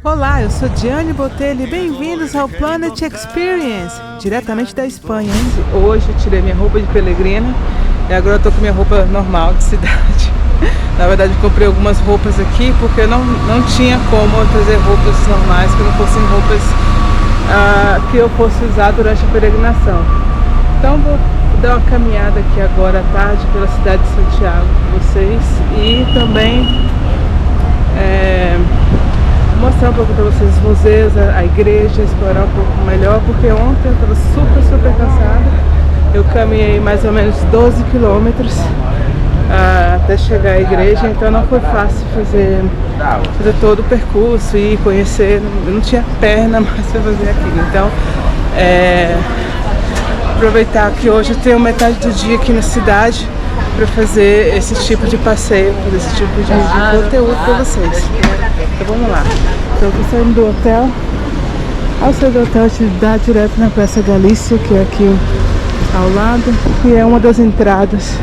Olá, eu sou Diane Botelho e bem-vindos ao Planet Experience, diretamente da Espanha. Hoje eu tirei minha roupa de peregrina e agora eu tô com minha roupa normal de cidade. Na verdade eu comprei algumas roupas aqui porque eu não tinha como eu trazer roupas normais que não fossem roupas que eu fosse usar durante a peregrinação. Então vou dar uma caminhada aqui agora à tarde pela cidade de Santiago com vocês e também mostrar um pouco para vocês os museus, a igreja, explorar um pouco melhor, porque ontem eu estava super cansada. Eu caminhei mais ou menos 12 quilômetros até chegar à igreja, então não foi fácil fazer todo o percurso e conhecer, eu não tinha perna mais para fazer aquilo. Então, aproveitar que hoje eu tenho metade do dia aqui na cidade para fazer esse tipo de passeio, fazer esse tipo de conteúdo para vocês. Então vamos lá. Então eu tô saindo do hotel. Ao sair do hotel, eu te dá direto na Praça Galícia, que é aqui ao lado, e é uma das entradas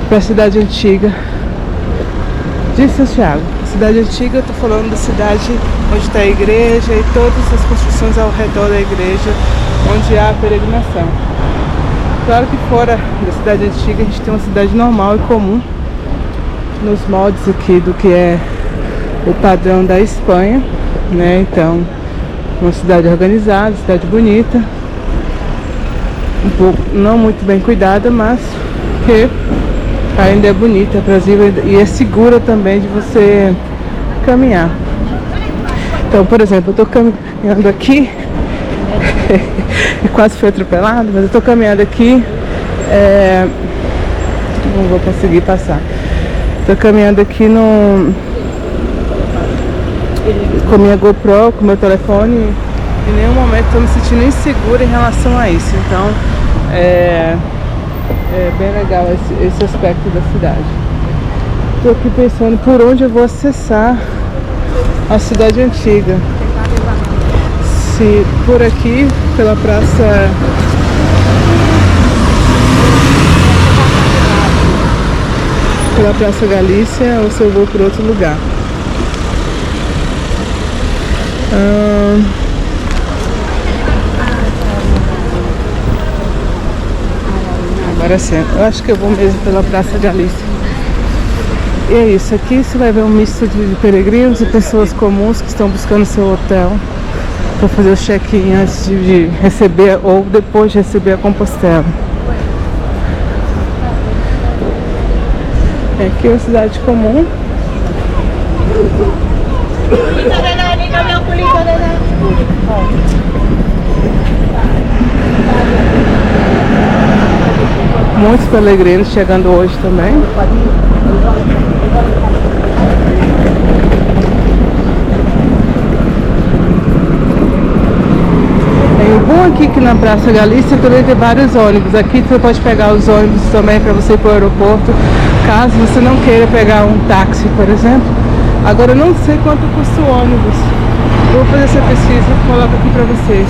para a cidade antiga de Santiago. Cidade antiga, eu tô falando da cidade onde está a igreja e todas as construções ao redor da igreja onde há a peregrinação. Claro que fora da cidade antiga a gente tem uma cidade normal e comum nos moldes aqui do que é o padrão da Espanha, né? Então, uma cidade organizada, cidade bonita, um pouco não muito bem cuidada, mas que ainda é bonita, aprazível e é segura também de você caminhar. Então, por exemplo, eu tô caminhando aqui quase fui atropelado, mas eu tô caminhando aqui, não vou conseguir passar. Tô caminhando aqui com minha GoPro, com meu telefone, e em nenhum momento estou me sentindo insegura em relação a isso. Então é bem legal esse aspecto da cidade. Estou aqui pensando por onde eu vou acessar a cidade antiga. Se por aqui, pela Praça Galícia, ou se eu vou por outro lugar. Agora sim, eu acho que eu vou mesmo pela Praça Galícia. E é isso, aqui você vai ver um misto de peregrinos e pessoas comuns que estão buscando seu hotel para fazer o check-in antes de receber ou depois de receber a Compostela. Aqui é uma cidade comum. Muitos peregrinos chegando hoje também. O bom aqui que na Praça Galícia também tem vários ônibus. Aqui você pode pegar os ônibus também para você ir para o aeroporto, caso você não queira pegar um táxi, por exemplo. Agora eu não sei quanto custa o ônibus. Vou fazer essa pesquisa e coloco aqui para vocês.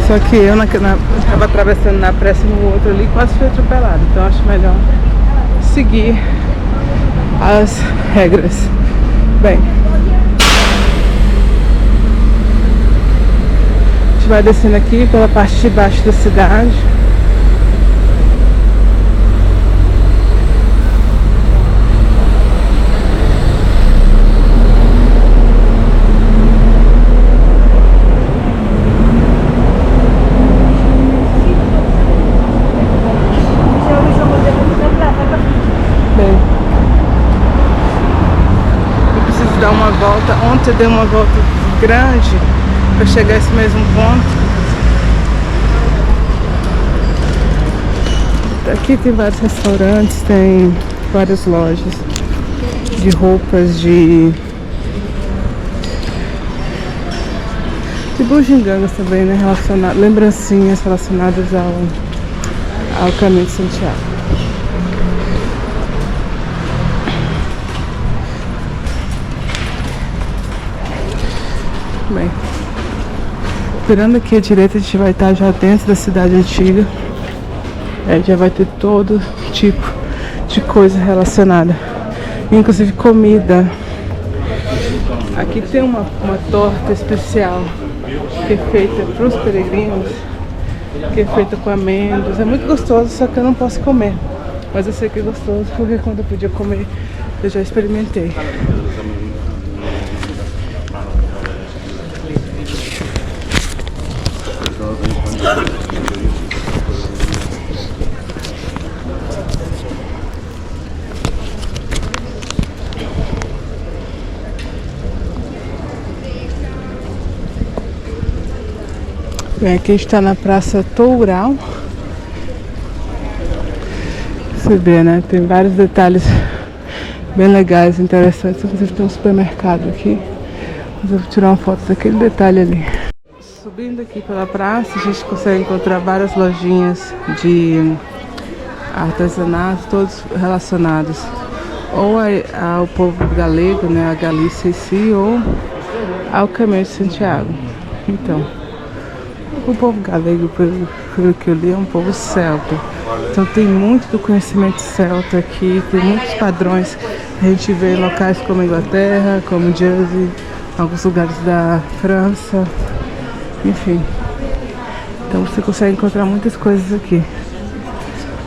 Só que eu estava atravessando na pressa no outro ali, quase fui atropelado. Então acho melhor seguir as regras. Bem, a gente vai descendo aqui pela parte de baixo da cidade. Ontem eu dei uma volta grande para chegar a esse mesmo ponto. Aqui tem vários restaurantes, tem várias lojas. de roupas de bugigangas também, né? Lembrancinhas relacionadas ao Caminho de Santiago. Bem, virando aqui à direita, a gente vai estar já dentro da cidade antiga. Já vai ter todo tipo de coisa relacionada, inclusive comida. Aqui tem uma torta especial que é feita para os peregrinos, que é feita com amêndoas. É muito gostoso, só que eu não posso comer. Mas eu sei que é gostoso, porque quando eu podia comer, eu já experimentei. Bem, aqui está na Praça Toural. Você vê, né? Tem vários detalhes bem legais, interessantes. Inclusive tem um supermercado aqui. Mas eu vou tirar uma foto daquele detalhe ali. Subindo aqui pela praça, a gente consegue encontrar várias lojinhas de artesanato, todos relacionados ou ao povo galego, né? A Galícia em si, ou ao Caminho de Santiago. Então, o povo galego, pelo que eu li, é um povo celta. Então tem muito do conhecimento celta aqui, tem muitos padrões que a gente vê em locais como a Inglaterra, como Jersey, alguns lugares da França, enfim. Então você consegue encontrar muitas coisas aqui.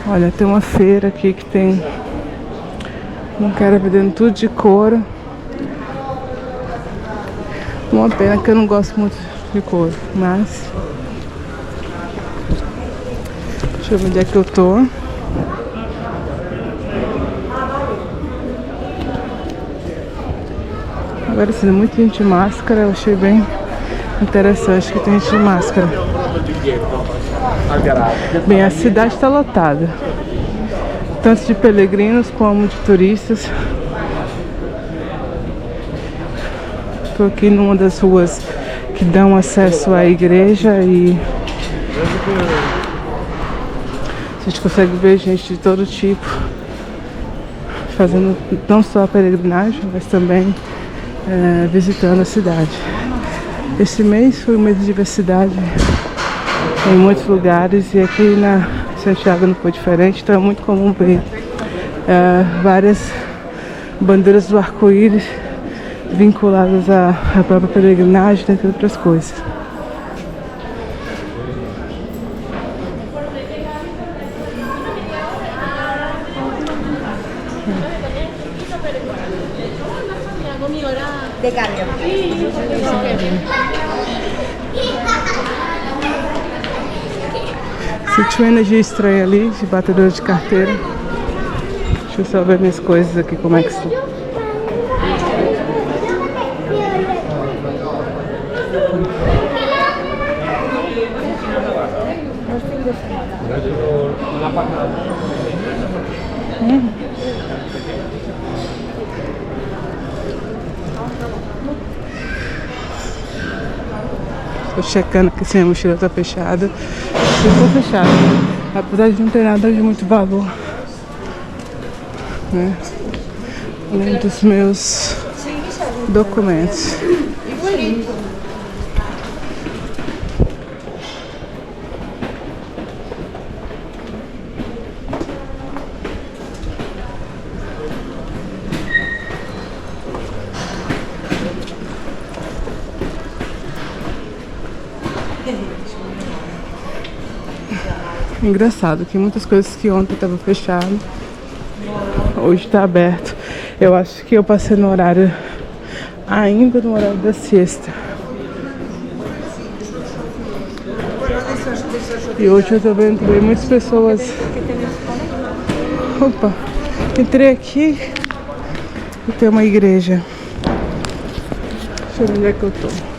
Olha, tem uma feira aqui que tem um cara vendendo tudo de couro. Uma pena que eu não gosto muito de couro, mas deixa eu ver onde é que eu tô. Agora sim, muita gente de máscara, eu achei bem interessante que tem gente de máscara. Bem, a cidade está lotada, tanto de peregrinos como de turistas. Estou aqui numa das ruas que dão acesso à igreja e a gente consegue ver gente de todo tipo fazendo não só a peregrinagem, mas também visitando a cidade. Esse mês foi um mês de diversidade em muitos lugares e aqui na Santiago não foi diferente, então é muito comum ver várias bandeiras do arco-íris vinculadas à própria peregrinagem, entre outras coisas. Senti uma energia estranha ali, de batedor de carteira. Deixa eu só ver minhas coisas aqui, como é que estão. Estou checando aqui se a mochila está fechada. Ficou fechada, apesar de não ter nada de muito valor, né? Além dos meus documentos. Engraçado que muitas coisas que ontem estavam fechadas, hoje está aberto. Eu acho que eu passei no horário, ainda no horário da siesta. E hoje eu tô vendo também muitas pessoas. Opa, entrei aqui e tem uma igreja. Deixa eu ver onde é que eu tô.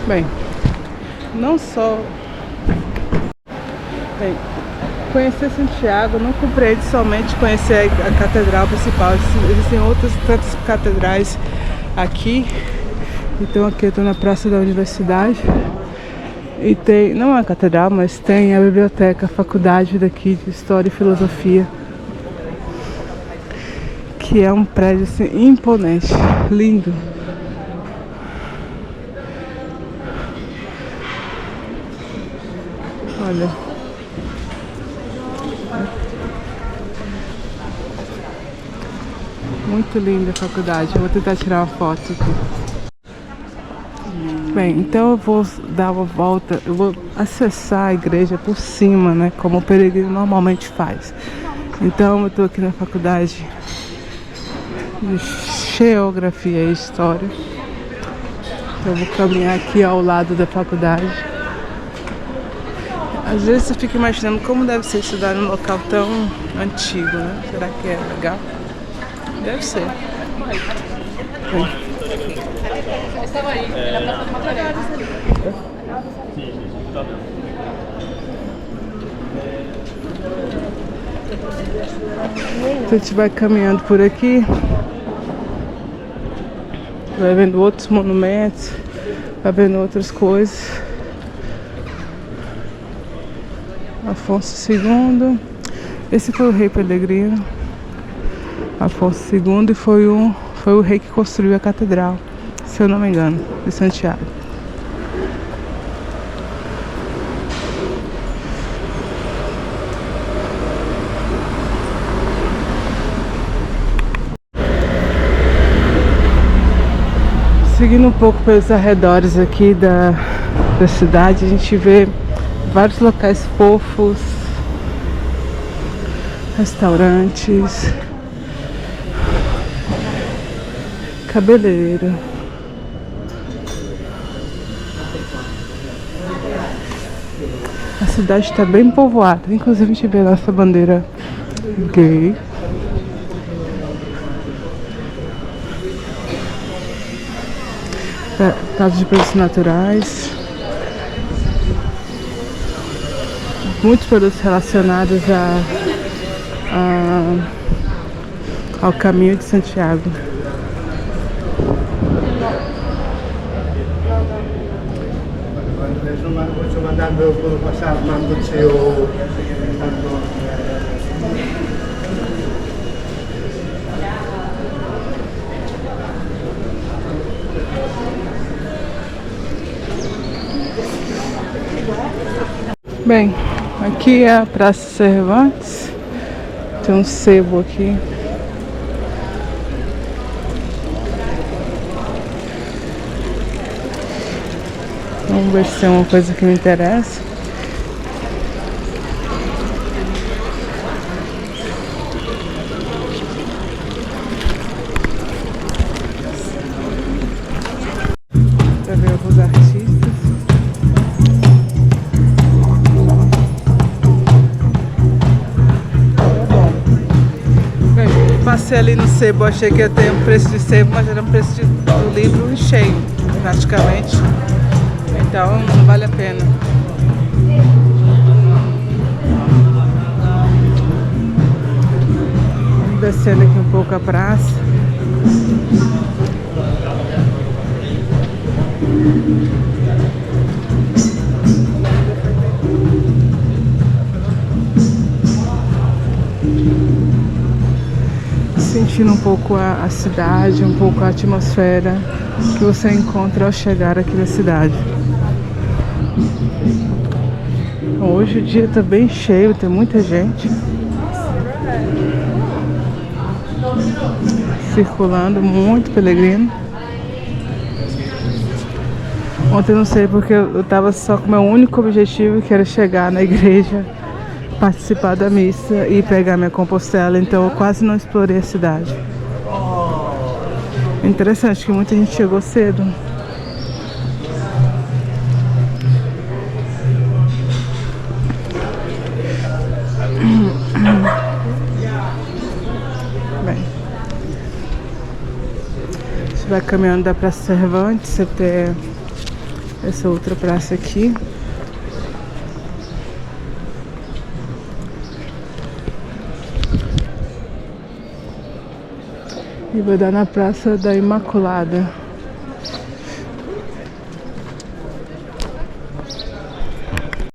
Bem, não só... Bem, conhecer Santiago não compreende somente conhecer a catedral principal. Existem outras tantas catedrais aqui. Então aqui eu estou na Praça da Universidade. E tem, não é a catedral, mas tem a biblioteca, a faculdade daqui de História e Filosofia. Que é um prédio assim, imponente, lindo. Olha. Muito linda a faculdade. Eu vou tentar tirar uma foto aqui. Bem, então eu vou dar uma volta. Eu vou acessar a igreja por cima, né? Como o peregrino normalmente faz. Então eu tô aqui na faculdade de Geografia e História. Então eu vou caminhar aqui ao lado da faculdade. Às vezes você fica imaginando como deve ser estudar num local tão antigo, né? Será que é legal? Deve ser. Então a gente vai caminhando por aqui, vai vendo outros monumentos, vai vendo outras coisas. Afonso II, esse foi o rei peregrino, Afonso II, e foi o rei que construiu a catedral, se eu não me engano, de Santiago. Seguindo um pouco pelos arredores aqui da cidade, a gente vê vários locais fofos, restaurantes, cabeleireiro. A cidade está bem povoada, inclusive a gente vê a nossa bandeira gay. Casos de produtos naturais, muitos produtos relacionados ao caminho de Santiago. Bem, aqui é a Praça Cervantes, tem um sebo aqui. Vamos ver se tem uma coisa que me interessa. Pra ver alguns artistas. Passei ali no sebo, achei que ia ter um preço de sebo, mas era um preço do livro cheio, praticamente. Então não vale a pena. Descendo aqui um pouco a praça. Sentindo um pouco a cidade, um pouco a atmosfera que você encontra ao chegar aqui na cidade. Hoje o dia está bem cheio, tem muita gente circulando, muito peregrino. Ontem eu não sei porque eu estava só com o meu único objetivo, que era chegar na igreja, participar da missa e pegar minha Compostela, então eu quase não explorei a cidade. Interessante que muita gente chegou cedo. Bem, a gente vai caminhando da Praça Cervantes até essa outra praça aqui. E vou dar na Praça da Imaculada.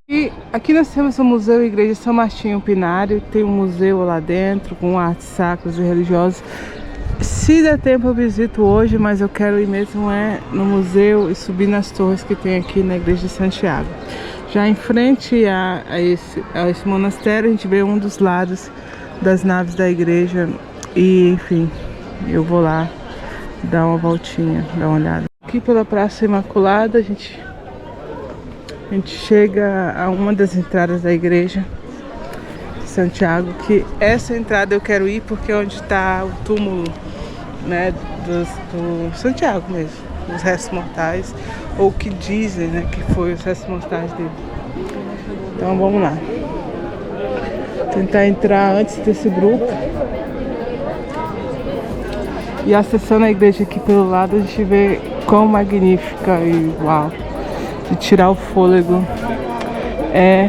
E aqui nós temos o Museu e Igreja São Martinho Pinário. Tem um museu lá dentro com artes sacras e religiosas. Se der tempo eu visito hoje, mas eu quero ir mesmo no museu e subir nas torres que tem aqui na Igreja de Santiago. Já em frente a esse monastério, a gente vê um dos lados das naves da igreja. E enfim, eu vou lá dar uma voltinha, dar uma olhada. Aqui pela Praça Imaculada a gente chega a uma das entradas da igreja de Santiago, que essa entrada eu quero ir porque é onde está o túmulo, né, do Santiago mesmo, os restos mortais, ou que dizem, né, que foi os restos mortais dele. Então vamos lá, tentar entrar antes desse grupo. E acessando a igreja aqui pelo lado, a gente vê quão magnífica e uau, de tirar o fôlego é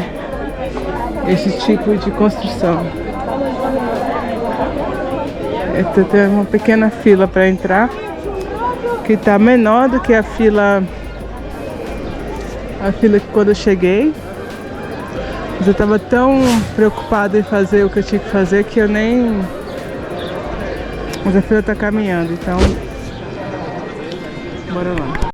esse tipo de construção. Tem uma pequena fila para entrar, que está menor do que a fila que quando eu cheguei. Mas eu estava tão preocupada em fazer o que eu tinha que fazer que eu nem... Mas a fila está caminhando, então bora lá.